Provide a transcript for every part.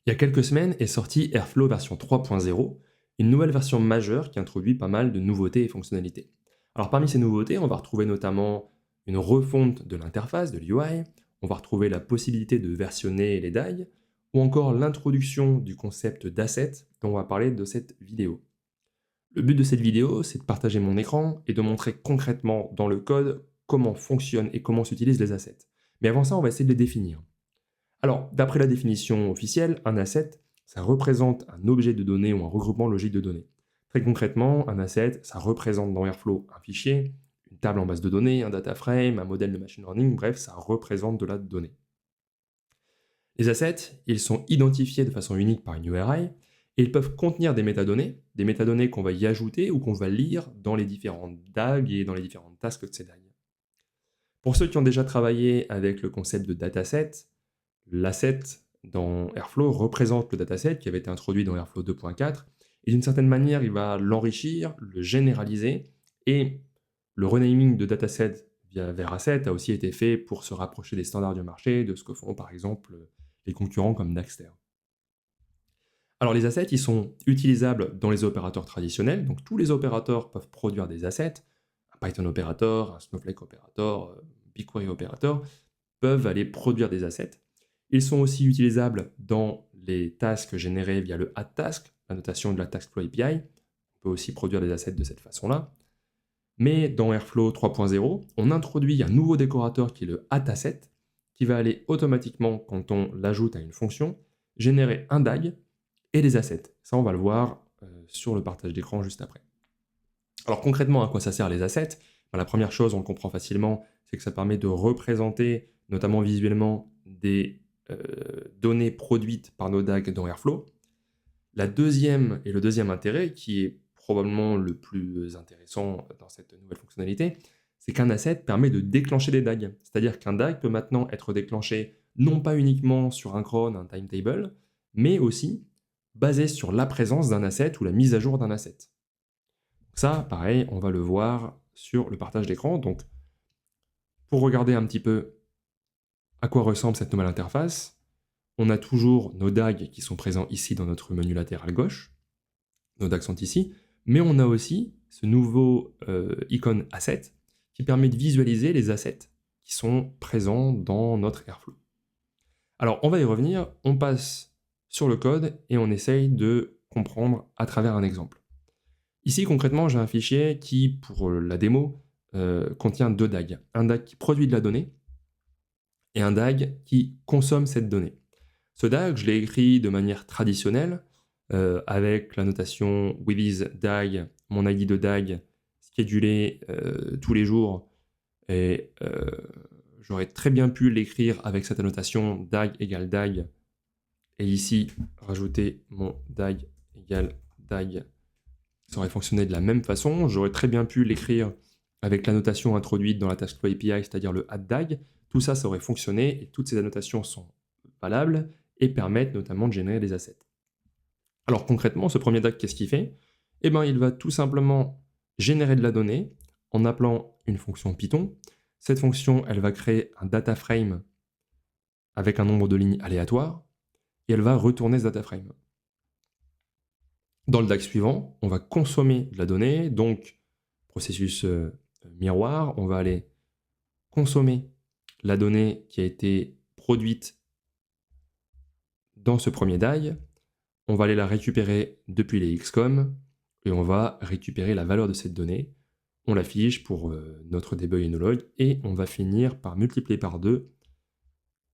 Il y a quelques semaines est sortie Airflow version 3.0, une nouvelle version majeure qui introduit pas mal de nouveautés et fonctionnalités. Alors parmi ces nouveautés, on va retrouver notamment une refonte de l'interface, de l'UI, on va retrouver la possibilité de versionner les DAG, ou encore l'introduction du concept d'asset dont on va parler de cette vidéo. Le but de cette vidéo, c'est de partager mon écran et de montrer concrètement dans le code comment fonctionnent et comment s'utilisent les assets. Mais avant ça, on va essayer de les définir. Alors, d'après la définition officielle, un asset, ça représente un objet de données ou un regroupement logique de données. Très concrètement, un asset, ça représente dans Airflow un fichier, une table en base de données, un data frame, un modèle de machine learning, bref, ça représente de la donnée. Les assets, ils sont identifiés de façon unique par une URI et ils peuvent contenir des métadonnées qu'on va y ajouter ou qu'on va lire dans les différentes DAG et dans les différentes tasks de ces DAG. Pour ceux qui ont déjà travaillé avec le concept de dataset, l'asset dans Airflow représente le dataset qui avait été introduit dans Airflow 2.4 et d'une certaine manière, il va l'enrichir, le généraliser et le renaming de dataset vers asset a aussi été fait pour se rapprocher des standards du marché, de ce que font par exemple les concurrents comme Daxter. Alors les assets, ils sont utilisables dans les opérateurs traditionnels, donc tous les opérateurs peuvent produire des assets, un Python operator, un Snowflake operator, BigQuery operator, peuvent aller produire des assets. Ils sont aussi utilisables dans les tasks générées via le add_task, la notation de la TaskFlow API. On peut aussi produire des assets de cette façon-là. Mais dans Airflow 3.0, on introduit un nouveau décorateur qui est le add_asset, qui va aller automatiquement, quand on l'ajoute à une fonction, générer un DAG et des assets. Ça, on va le voir sur le partage d'écran juste après. Alors concrètement, à quoi ça sert les assets? La première chose, on le comprend facilement, c'est que ça permet de représenter, notamment visuellement, des données produites par nos DAG dans Airflow. La deuxième et le deuxième intérêt, qui est probablement le plus intéressant dans cette nouvelle fonctionnalité, c'est qu'un asset permet de déclencher des DAG. C'est-à-dire qu'un DAG peut maintenant être déclenché non pas uniquement sur un cron, un timetable, mais aussi basé sur la présence d'un asset ou la mise à jour d'un asset. Ça, pareil, on va le voir sur le partage d'écran. Donc, pour regarder un petit peu à quoi ressemble cette nouvelle interface, on a toujours nos DAG qui sont présents ici dans notre menu latéral gauche. Nos DAG sont ici, mais on a aussi ce nouveau icône asset qui permet de visualiser les assets qui sont présents dans notre Airflow. Alors, on va y revenir, on passe sur le code et on essaye de comprendre à travers un exemple. Ici, concrètement, j'ai un fichier qui, pour la démo, contient deux DAG. Un DAG qui produit de la donnée et un DAG qui consomme cette donnée. Ce DAG, je l'ai écrit de manière traditionnelle, avec la notation with DAG, mon ID de DAG, schedulé tous les jours, et j'aurais très bien pu l'écrire avec cette annotation DAG égale DAG, et ici, rajouter mon DAG égale DAG. Ça aurait fonctionné de la même façon. J'aurais très bien pu l'écrire avec la notation introduite dans la TaskFlow API, c'est-à-dire le add_DAG. Tout ça, ça aurait fonctionné et toutes ces annotations sont valables et permettent notamment de générer des assets. Alors concrètement, ce premier DAG, qu'est-ce qu'il fait? Eh bien, il va tout simplement générer de la donnée en appelant une fonction Python. Cette fonction, elle va créer un data frame avec un nombre de lignes aléatoire et elle va retourner ce data frame. Dans le DAG suivant, on va consommer de la donnée, donc processus miroir, on va aller consommer la donnée qui a été produite dans ce premier DAG, on va aller la récupérer depuis les XCOM, et on va récupérer la valeur de cette donnée, on l'affiche pour notre debug et no log, et on va finir par multiplier par 2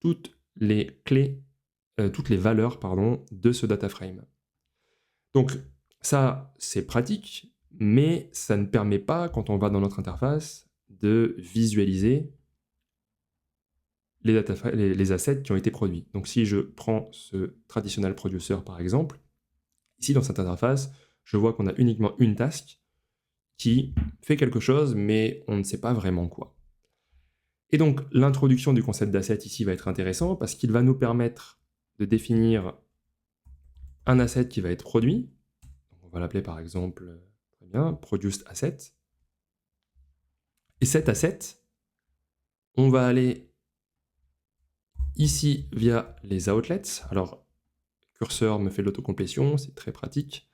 toutes les clés, toutes les valeurs de ce data frame. Donc ça, c'est pratique, mais ça ne permet pas, quand on va dans notre interface, de visualiser les assets qui ont été produits. Donc si je prends ce traditional producer par exemple, ici dans cette interface, je vois qu'on a uniquement une task qui fait quelque chose, mais on ne sait pas vraiment quoi. Et donc l'introduction du concept d'asset ici va être intéressant parce qu'il va nous permettre de définir un asset qui va être produit. Donc on va l'appeler par exemple, très bien, produced asset. Et cet asset, on va aller ici via les outlets. Alors curseur me fait de l'autocomplétion, c'est très pratique.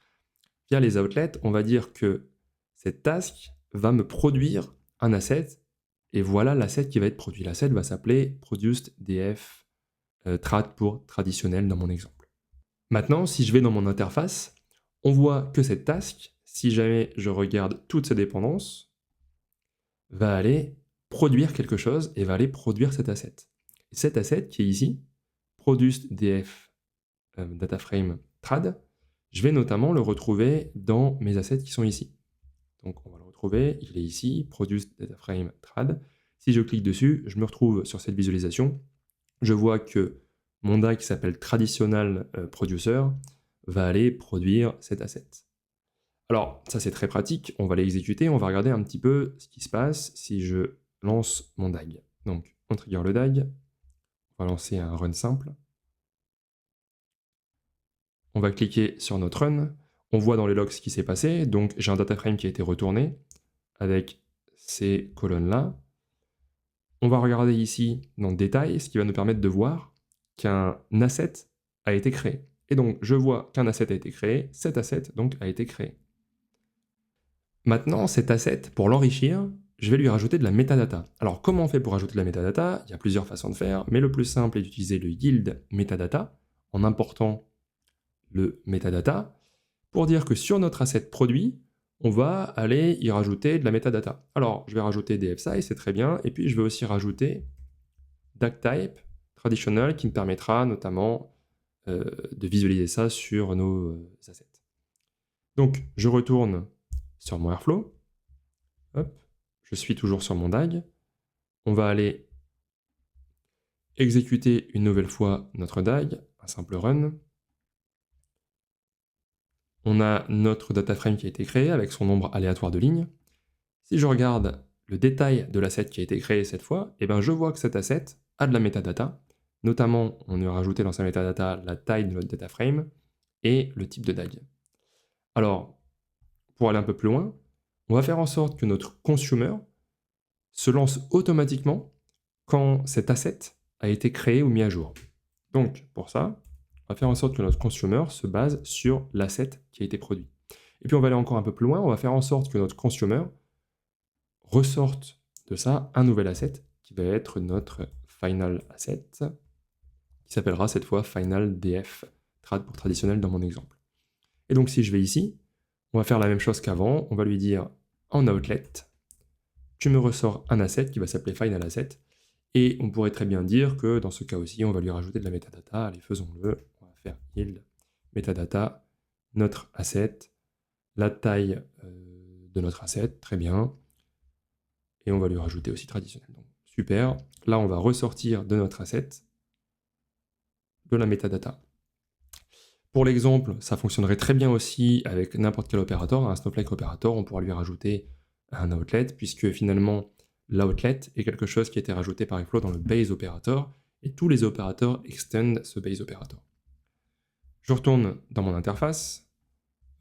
Via les outlets, on va dire que cette task va me produire un asset, et voilà l'asset qui va être produit. L'asset va s'appeler producedDF trad pour traditionnel dans mon exemple. Maintenant, si je vais dans mon interface, on voit que cette task, si jamais je regarde toutes ses dépendances, va aller produire quelque chose et va aller produire cet asset. Et cet asset qui est ici, producedDF dataframe trad, je vais notamment le retrouver dans mes assets qui sont ici. Donc on va le retrouver, il est ici, producedDataFrame trad. Si je clique dessus, je me retrouve sur cette visualisation. Je vois que mon DAG qui s'appelle Traditional Producer va aller produire cet asset. Alors ça c'est très pratique, on va l'exécuter, on va regarder un petit peu ce qui se passe si je lance mon DAG. Donc on trigger le DAG, on va lancer un run simple. On va cliquer sur notre run, on voit dans les logs ce qui s'est passé, donc j'ai un dataframe qui a été retourné avec ces colonnes-là. On va regarder ici dans le détail, ce qui va nous permettre de voir qu'un asset a été créé. Et donc je vois qu'un asset a été créé, cet asset donc a été créé. Maintenant, cet asset, pour l'enrichir, je vais lui rajouter de la metadata. Alors comment on fait pour rajouter de la metadata? Il y a plusieurs façons de faire, mais le plus simple est d'utiliser le yield metadata en important le metadata, pour dire que sur notre asset produit, on va aller y rajouter de la metadata. Alors, je vais rajouter des fsize, c'est très bien, et puis je vais aussi rajouter DAGtype traditional qui me permettra notamment de visualiser ça sur nos assets. Donc, je retourne sur mon Airflow, hop, je suis toujours sur mon DAG, on va aller exécuter une nouvelle fois notre DAG, un simple run. On a notre dataframe qui a été créé avec son nombre aléatoire de lignes. Si je regarde le détail de l'asset qui a été créé cette fois, eh ben je vois que cet asset a de la metadata. Notamment, on a rajouté dans sa metadata la taille de notre dataframe et le type de DAG. Alors, pour aller un peu plus loin, on va faire en sorte que notre consumer se lance automatiquement quand cet asset a été créé ou mis à jour. Donc, pour ça, on va faire en sorte que notre consumer se base sur l'asset qui a été produit. Et puis on va aller encore un peu plus loin, on va faire en sorte que notre consumer ressorte de ça un nouvel asset qui va être notre final asset, qui s'appellera cette fois final df trad pour traditionnel dans mon exemple. Et donc si je vais ici, on va faire la même chose qu'avant, on va lui dire en outlet, tu me ressors un asset qui va s'appeler final asset, et on pourrait très bien dire que dans ce cas aussi, on va lui rajouter de la metadata. Allez, faisons-le. On va faire yield metadata, notre asset, la taille de notre asset, très bien. Et on va lui rajouter aussi traditionnel. Donc, super. Là, on va ressortir de notre asset de la metadata. Pour l'exemple, ça fonctionnerait très bien aussi avec n'importe quel opérateur. Un Snowflake opérateur, on pourra lui rajouter un outlet, puisque finalement, l'outlet est quelque chose qui a été rajouté par Airflow dans le base operator, et tous les opérateurs extend ce base operator. Je retourne dans mon interface,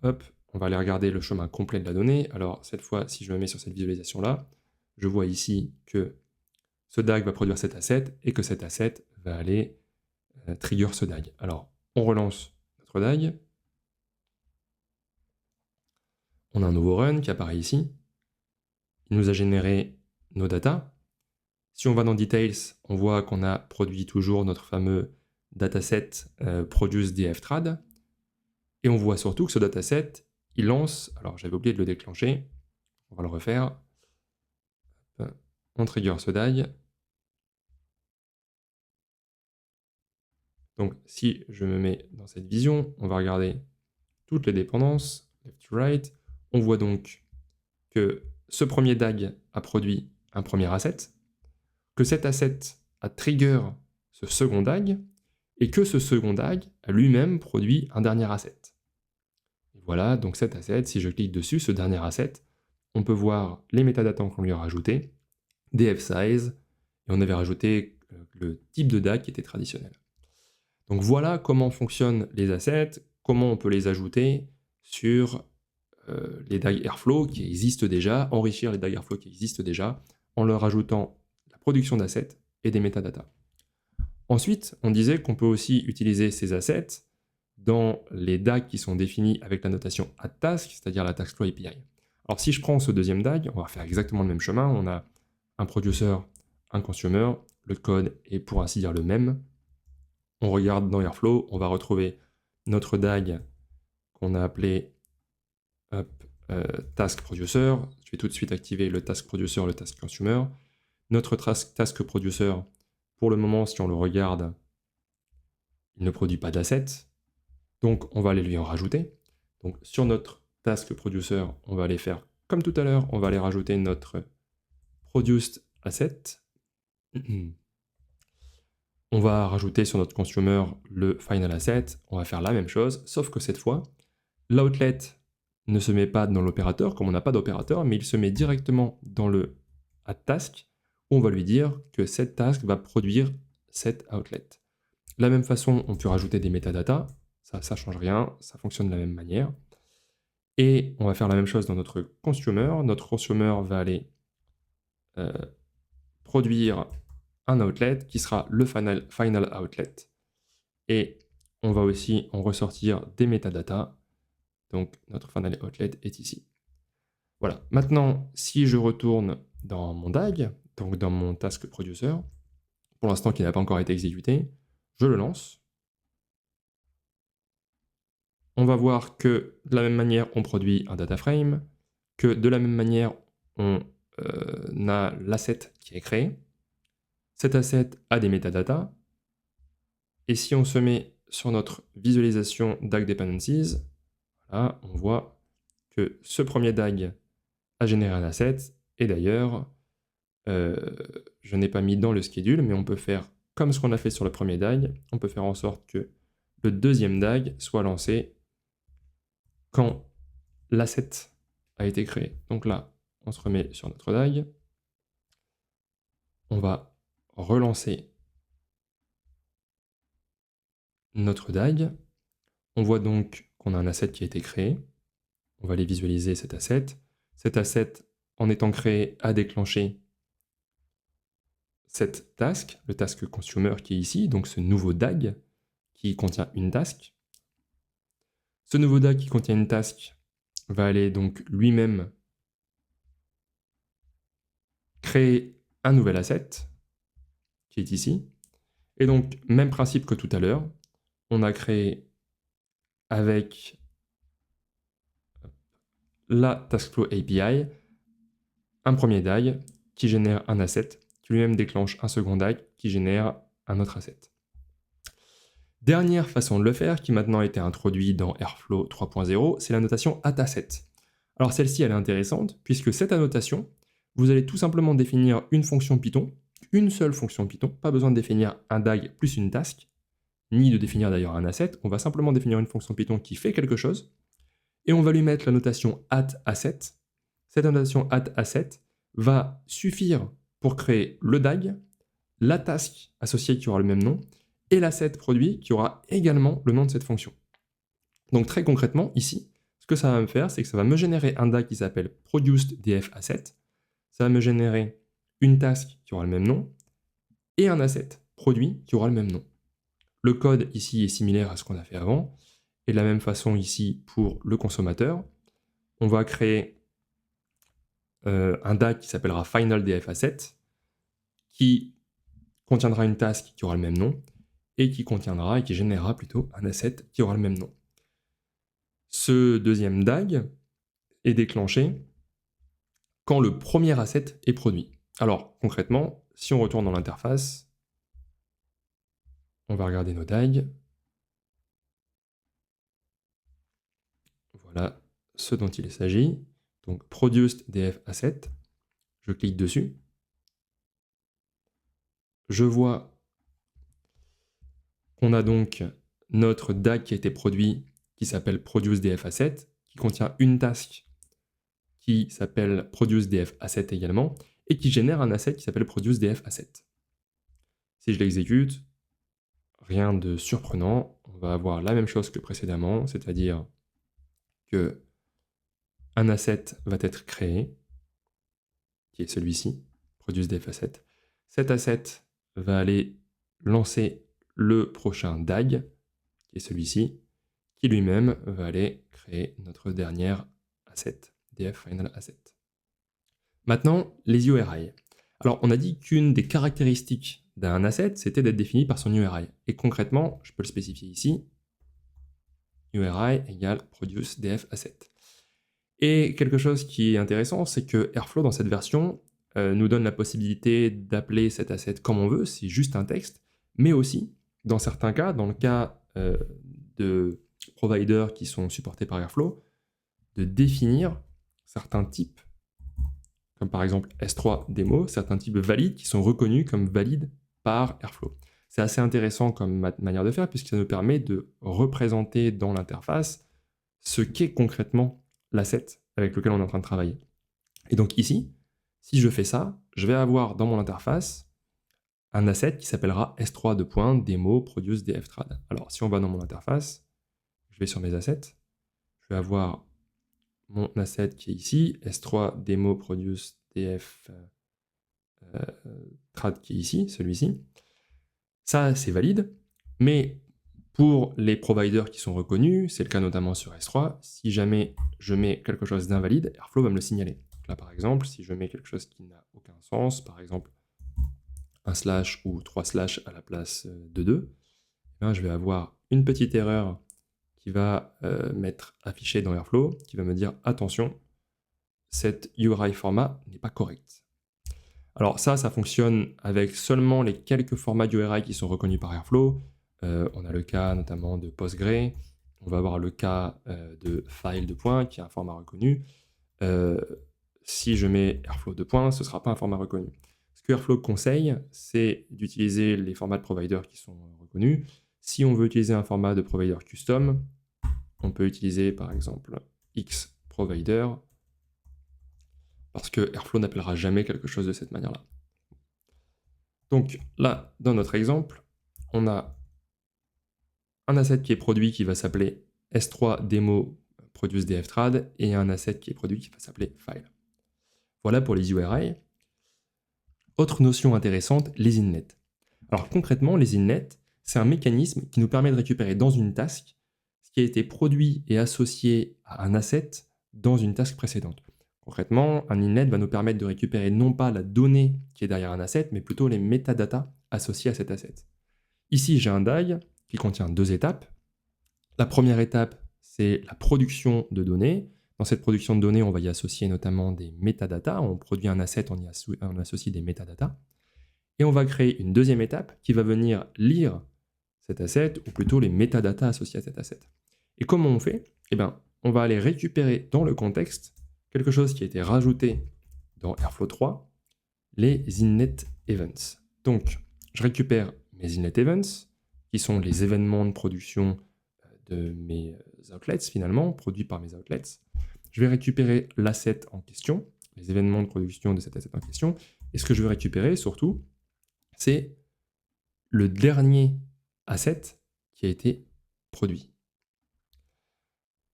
hop, on va aller regarder le chemin complet de la donnée. Alors cette fois, si je me mets sur cette visualisation-là, je vois ici que ce DAG va produire cet asset, et que cet asset va aller trigger ce DAG. Alors, on relance notre DAG, on a un nouveau run qui apparaît ici, il nous a généré nos data. Si on va dans Details, on voit qu'on a produit toujours notre fameux dataset producedDF-trad, et on voit surtout que ce dataset, il lance, alors j'avais oublié de le déclencher, on va le refaire, on trigger ce DAG. Donc si je me mets dans cette vision, on va regarder toutes les dépendances, left to right, on voit donc que ce premier DAG a produit un premier asset, que cet asset a trigger ce second DAG, et que ce second DAG a lui-même produit un dernier asset. Et voilà, donc cet asset, si je clique dessus, ce dernier asset, on peut voir les métadatas qu'on lui a rajoutés, des fsize, et on avait rajouté le type de DAG qui était traditionnel. Donc voilà comment fonctionnent les assets, comment on peut les ajouter sur les DAG Airflow qui existent déjà, enrichir les DAG Airflow qui existent déjà, en leur ajoutant la production d'assets et des métadatas. Ensuite, on disait qu'on peut aussi utiliser ces assets dans les DAG qui sont définis avec la notation addTask, c'est-à-dire la TaskFlow API. Alors si je prends ce deuxième DAG, on va faire exactement le même chemin. On a un producer, un consumer, le code est pour ainsi dire le même. On regarde dans Airflow, on va retrouver notre DAG qu'on a appelé hop, Task Producer. Je vais tout de suite activer le Task Producer, le Task Consumer. Notre Task Producer, pour le moment, si on le regarde, il ne produit pas d'assets. Donc, on va aller lui en rajouter. Donc, sur notre Task Producer, on va aller faire comme tout à l'heure, on va aller rajouter notre Produced Asset. On va rajouter sur notre Consumer le Final Asset. On va faire la même chose, sauf que cette fois, l'outlet ne se met pas dans l'opérateur, comme on n'a pas d'opérateur, mais il se met directement dans le addTask, où on va lui dire que cette task va produire cet outlet. De la même façon, on peut rajouter des métadatas, ça ne change rien, ça fonctionne de la même manière. Et on va faire la même chose dans notre consumer. Notre consumer va aller produire un outlet qui sera le final outlet. Et on va aussi en ressortir des métadatas. Donc notre final outlet est ici. Voilà. Maintenant, si je retourne dans mon DAG, donc dans mon task producer, pour l'instant qui n'a pas encore été exécuté, je le lance. On va voir que de la même manière, on produit un data frame, que de la même manière, on a l'asset qui est créé. Cet asset a des métadatas. Et si on se met sur notre visualisation DAG Dependencies, là, on voit que ce premier DAG a généré un asset. Et d'ailleurs, je n'ai pas mis dans le schedule, mais on peut faire comme ce qu'on a fait sur le premier DAG. On peut faire en sorte que le deuxième DAG soit lancé quand l'asset a été créé. Donc là, on se remet sur notre DAG. On va relancer notre DAG. On voit donc qu'on a un asset qui a été créé. On va aller visualiser cet asset. Cet asset, en étant créé, a déclenché cette task, le task consumer qui est ici, donc ce nouveau DAG qui contient une task. Ce nouveau DAG qui contient une task va aller donc lui-même créer un nouvel asset qui est ici. Et donc, même principe que tout à l'heure, on a créé avec la TaskFlow API un premier DAG qui génère un asset, qui lui-même déclenche un second DAG qui génère un autre asset. Dernière façon de le faire, qui maintenant a été introduite dans Airflow 3.0, c'est la notation addAsset. Alors celle-ci, elle est intéressante, puisque cette annotation, vous allez tout simplement définir une fonction Python, une seule fonction Python, pas besoin de définir un DAG plus une task, ni de définir d'ailleurs un asset, on va simplement définir une fonction Python qui fait quelque chose, et on va lui mettre la notation addAsset. Cette notation addAsset va suffire pour créer le DAG, la task associée qui aura le même nom, et l'asset produit qui aura également le nom de cette fonction. Donc très concrètement, ici, ce que ça va me faire, c'est que ça va me générer un DAG qui s'appelle ProducedDFAsset, ça va me générer une task qui aura le même nom, et un asset produit qui aura le même nom. Le code ici est similaire à ce qu'on a fait avant, et de la même façon ici pour le consommateur, on va créer un DAG qui s'appellera FinalDFAsset, qui contiendra une task qui aura le même nom, et qui contiendra et qui générera plutôt un asset qui aura le même nom. Ce deuxième DAG est déclenché quand le premier asset est produit. Alors concrètement, si on retourne dans l'interface, on va regarder nos DAG. Voilà ce dont il s'agit. Donc ProducedDFAsset, je clique dessus. Je vois qu'on a donc notre DAG qui a été produit qui s'appelle ProduceDFAsset, qui contient une task qui s'appelle ProduceDFAsset également, et qui génère un asset qui s'appelle ProduceDFAsset. Si je l'exécute, rien de surprenant, on va avoir la même chose que précédemment, c'est-à-dire que un asset va être créé, qui est celui-ci, ProduceDFAsset. Cet asset va aller lancer le prochain DAG, qui est celui-ci, qui lui-même va aller créer notre dernière asset, df final asset. Maintenant, les URI. Alors, on a dit qu'une des caractéristiques d'un asset, c'était d'être défini par son URI. Et concrètement, je peux le spécifier ici, URI égale produce df asset. Et quelque chose qui est intéressant, c'est que Airflow, dans cette version, nous donne la possibilité d'appeler cet asset comme on veut, c'est juste un texte, mais aussi, dans certains cas, dans le cas de providers qui sont supportés par Airflow, de définir certains types, comme par exemple S3 démo, certains types valides qui sont reconnus comme valides par Airflow. C'est assez intéressant comme manière de faire, puisque ça nous permet de représenter dans l'interface ce qu'est concrètement l'asset avec lequel on est en train de travailler. Et donc ici, si je fais ça, je vais avoir dans mon interface un asset qui s'appellera S3 demo produce dftrad. Alors si on va dans mon interface, je vais sur mes assets, je vais avoir mon asset qui est ici, S3 demo produce df trad qui est ici, celui-ci. Ça, c'est valide, mais pour les providers qui sont reconnus, c'est le cas notamment sur S3, si jamais je mets quelque chose d'invalide, Airflow va me le signaler. Donc là, par exemple, si je mets quelque chose qui n'a aucun sens, par exemple un slash ou 3 slash à la place de 2, je vais avoir une petite erreur qui va m'être affichée dans Airflow, qui va me dire « Attention, cette URI format n'est pas correct ». Alors ça fonctionne avec seulement les quelques formats d'URI qui sont reconnus par Airflow. On a le cas notamment de Postgre, on va avoir le cas de file de points, qui est un format reconnu. Si je mets Airflow de points, ce ne sera pas un format reconnu. Ce que Airflow conseille, c'est d'utiliser les formats de provider qui sont reconnus. Si on veut utiliser un format de provider custom, on peut utiliser par exemple Xprovider, parce que Airflow n'appellera jamais quelque chose de cette manière-là. Donc là, dans notre exemple, on a un asset qui est produit qui va s'appeler S3 demo produce dftrad et un asset qui est produit qui va s'appeler file. Voilà pour les URI. Autre notion intéressante, les inlets. Alors concrètement, les inlets, c'est un mécanisme qui nous permet de récupérer dans une task ce qui a été produit et associé à un asset dans une task précédente. Concrètement, un inlet va nous permettre de récupérer non pas la donnée qui est derrière un asset, mais plutôt les métadatas associés à cet asset. Ici, j'ai un DAG qui contient 2 étapes. La première étape, c'est la production de données. Dans cette production de données, on va y associer notamment des métadatas. On produit un asset, on associe des métadatas. Et on va créer une deuxième étape qui va venir lire cet asset, ou plutôt les métadatas associés à cet asset. Et comment on fait ? Eh bien, on va aller récupérer dans le contexte quelque chose qui a été rajouté dans Airflow 3, les inlet events. Donc, je récupère mes inlet events, qui sont les événements de production de mes outlets, finalement, produits par mes outlets. Je vais récupérer l'asset en question, les événements de production de cet asset en question, et ce que je veux récupérer, surtout, c'est le dernier asset qui a été produit.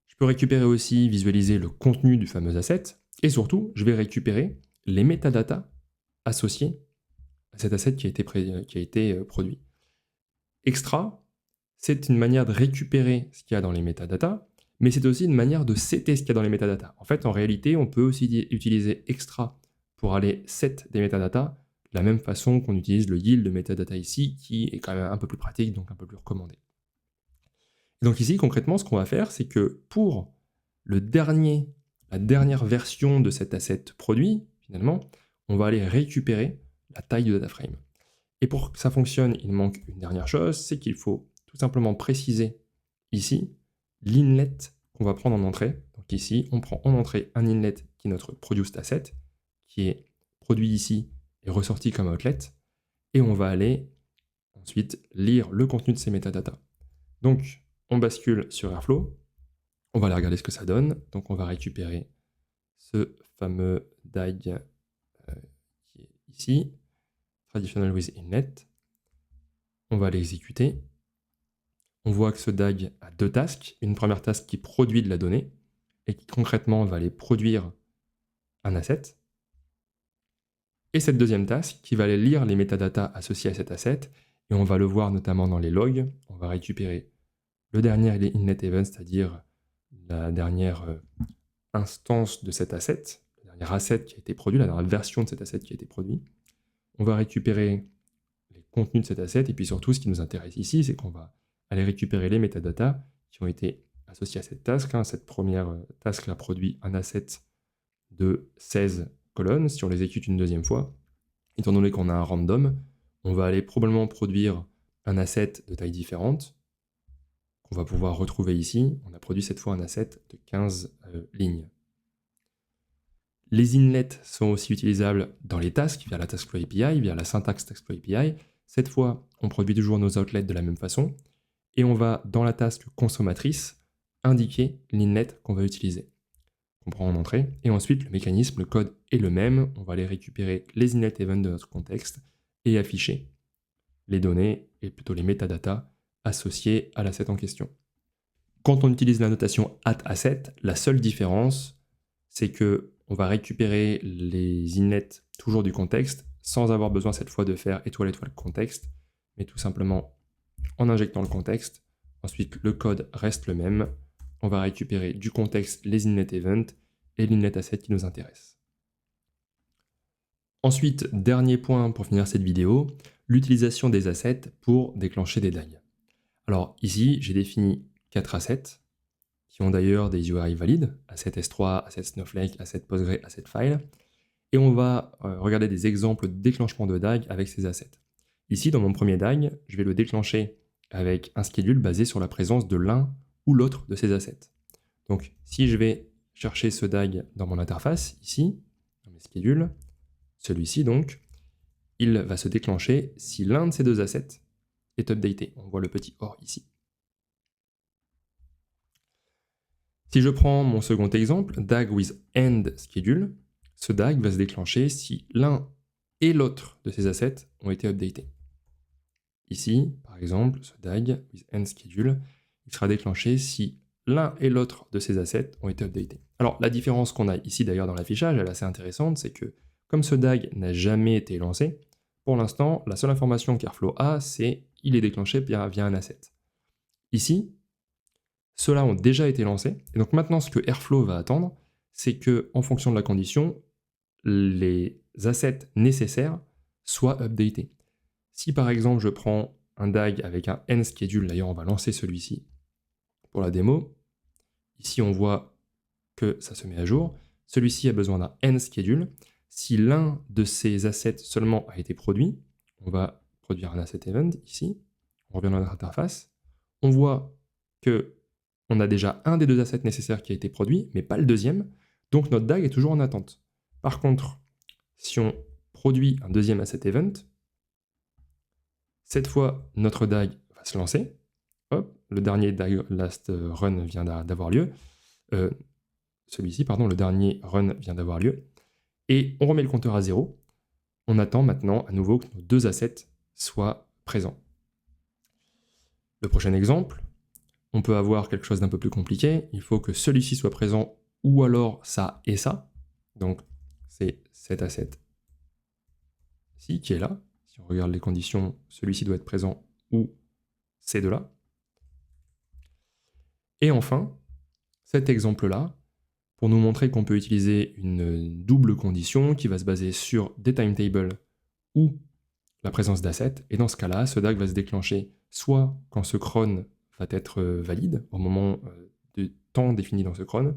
Je peux récupérer aussi, visualiser le contenu du fameux asset, et surtout, je vais récupérer les métadatas associés à cet asset qui a été produit. Extra, c'est une manière de récupérer ce qu'il y a dans les métadatas, mais c'est aussi une manière de setter ce qu'il y a dans les métadatas. En fait, en réalité, on peut aussi utiliser extra pour aller set des métadatas, de la même façon qu'on utilise le yield de metadata ici, qui est quand même un peu plus pratique, donc un peu plus recommandé. Et donc ici, concrètement, ce qu'on va faire, c'est que pour la dernière version de cet asset produit, finalement, on va aller récupérer la taille du data frame. Et pour que ça fonctionne, il manque une dernière chose, c'est qu'il faut tout simplement préciser ici l'inlet qu'on va prendre en entrée. Donc ici, on prend en entrée un inlet qui est notre produced asset, qui est produit ici et ressorti comme outlet, et on va aller ensuite lire le contenu de ces métadatas. Donc, on bascule sur Airflow, on va aller regarder ce que ça donne. Donc on va récupérer ce fameux DAG qui est ici, Traditional with Inlet. On va l'exécuter. On voit que ce DAG a 2 tasks. Une première task qui produit de la donnée et qui concrètement va aller produire un asset. Et cette deuxième task qui va aller lire les métadatas associés à cet asset. Et on va le voir notamment dans les logs. On va récupérer le dernier inlet event, c'est-à-dire la dernière instance de cet asset, le dernier asset qui a été produit, la dernière version de cet asset qui a été produit. On va récupérer les contenus de cet asset, et puis surtout, ce qui nous intéresse ici, c'est qu'on va aller récupérer les metadata qui ont été associés à cette task. Cette première task a produit un asset de 16 colonnes. Si on les exécute une deuxième fois, étant donné qu'on a un random, on va aller probablement produire un asset de taille différente, qu'on va pouvoir retrouver ici. On a produit cette fois un asset de 15 lignes. Les inlets sont aussi utilisables dans les tasks, via la TaskFlow API, via la syntaxe TaskFlow API. Cette fois, on produit toujours nos outlets de la même façon, et on va, dans la task consommatrice, indiquer l'inlet qu'on va utiliser, qu'on prend en entrée, et ensuite, le mécanisme, le code est le même. On va aller récupérer les inlet events de notre contexte et afficher les données, et plutôt les metadata, associés à l'asset en question. Quand on utilise la notation @asset, la seule différence, c'est que on va récupérer les inlets toujours du contexte, sans avoir besoin cette fois de faire étoile étoile contexte, mais tout simplement en injectant le contexte. Ensuite, le code reste le même. On va récupérer du contexte les inlet events et l'inlet asset qui nous intéresse. Ensuite, dernier point pour finir cette vidéo, l'utilisation des assets pour déclencher des DAG. Alors ici, j'ai défini 4 assets, qui ont d'ailleurs des URI valides, asset S3, asset Snowflake, asset Postgre, asset File, et on va regarder des exemples de déclenchement de DAG avec ces assets. Ici, dans mon premier DAG, je vais le déclencher avec un schedule basé sur la présence de l'un ou l'autre de ces assets. Donc, si je vais chercher ce DAG dans mon interface, ici, dans mes schedules, celui-ci donc, il va se déclencher si l'un de ces deux assets est updaté. On voit le petit OR ici. Si je prends mon second exemple, DAG with end schedule, ce DAG va se déclencher si l'un et l'autre de ces assets ont été updatés. Ici, par exemple, ce DAG with end schedule, il sera déclenché si l'un et l'autre de ces assets ont été updatés. Alors, la différence qu'on a ici d'ailleurs dans l'affichage, elle est assez intéressante, c'est que comme ce DAG n'a jamais été lancé, pour l'instant, la seule information qu'Airflow a, c'est qu'il est déclenché via un asset. Ici, ceux-là ont déjà été lancés, et donc maintenant ce que Airflow va attendre, c'est que en fonction de la condition, les assets nécessaires soient updatés. Si par exemple je prends un DAG avec un end schedule, d'ailleurs on va lancer celui-ci pour la démo, ici on voit que ça se met à jour, celui-ci a besoin d'un end schedule. Si l'un de ces assets seulement a été produit, on va produire un asset event ici, on revient dans notre interface, on voit que on a déjà un des deux assets nécessaires qui a été produit, mais pas le deuxième, donc notre DAG est toujours en attente. Par contre, si on produit un deuxième asset event, cette fois, notre DAG va se lancer. Hop, le dernier DAG last run vient d'avoir lieu. Celui-ci, pardon, le dernier run vient d'avoir lieu. Et on remet le compteur à 0. On attend maintenant à nouveau que nos deux assets soient présents. Le prochain exemple, on peut avoir quelque chose d'un peu plus compliqué. Il faut que celui-ci soit présent ou alors ça et ça. Donc, c'est cet asset-ci qui est là. Si on regarde les conditions, celui-ci doit être présent ou ces deux-là. Et enfin, cet exemple-là, pour nous montrer qu'on peut utiliser une double condition qui va se baser sur des timetables ou la présence d'assets. Et dans ce cas-là, ce DAG va se déclencher soit quand ce cron va être valide au moment du temps défini dans ce cron,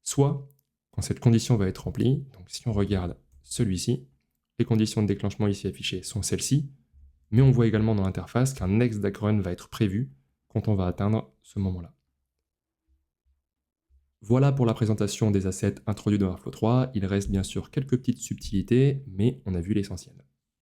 soit quand cette condition va être remplie. Donc si on regarde celui-ci, les conditions de déclenchement ici affichées sont celles-ci, mais on voit également dans l'interface qu'un next DAG run va être prévu quand on va atteindre ce moment-là. Voilà pour la présentation des assets introduits dans Airflow 3. Il reste bien sûr quelques petites subtilités, mais on a vu l'essentiel.